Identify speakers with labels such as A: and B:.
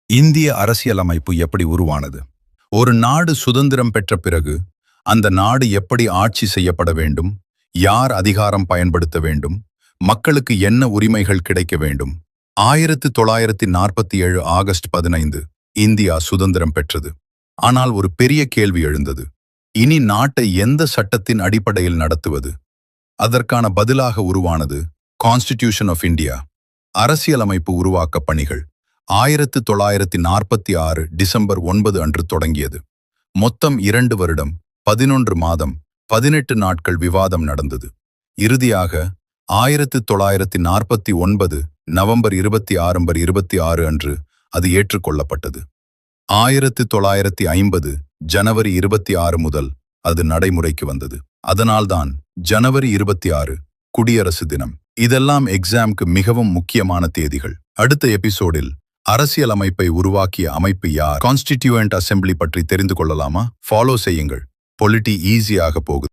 A: இந்திய அரசியலமைப்பு எப்படி உருவானது? ஒரு நாடு சுதந்திரம் பெற்ற பிறகு அந்த நாடு எப்படி ஆட்சி செய்யப்பட வேண்டும், யார் அதிகாரம் பயன்படுத்த வேண்டும், மக்களுக்கு என்ன உரிமைகள் கிடைக்க வேண்டும்? 1947 ஆகஸ்ட் 15 இந்தியா சுதந்திரம் பெற்றது. ஆனால் ஒரு பெரிய கேள்வி எழுந்தது. இனி நாட்டை எந்த சட்டத்தின் அடிப்படையில் நடத்துவது? அதற்கான பதிலாக உருவானது கான்ஸ்டிடியூஷன் ஆஃப் இந்தியா, அரசியலமைப்பு உருவாக்க பணிகள். 1946 டிசம்பர் 9 அன்று தொடங்கியது. மொத்தம் 2 வருடம், 11 மாதம், 18 நாட்கள் விவாதம் நடந்தது. இறுதியாக 1949 நவம்பர் 26 அன்று அது ஏற்றுக்கொள்ளப்பட்டது. 1950 ஜனவரி 26 முதல் அது நடைமுறைக்கு வந்தது. அதனால்தான் ஜனவரி 26 குடியரசு தினம். இதெல்லாம் எக்ஸாம்க்கு மிகவும் முக்கியமான தேதிகள். அடுத்த எபிசோடில் அரசியலமைப்பை உருவாக்கிய அமைப்பு யார், கான்ஸ்டிடியூயன்ட் அசெம்பிளி பற்றி தெரிந்து கொள்ளலாமா? ஃபாலோ செய்யுங்கள். பொலிட்டி ஈஸியாக போகுது.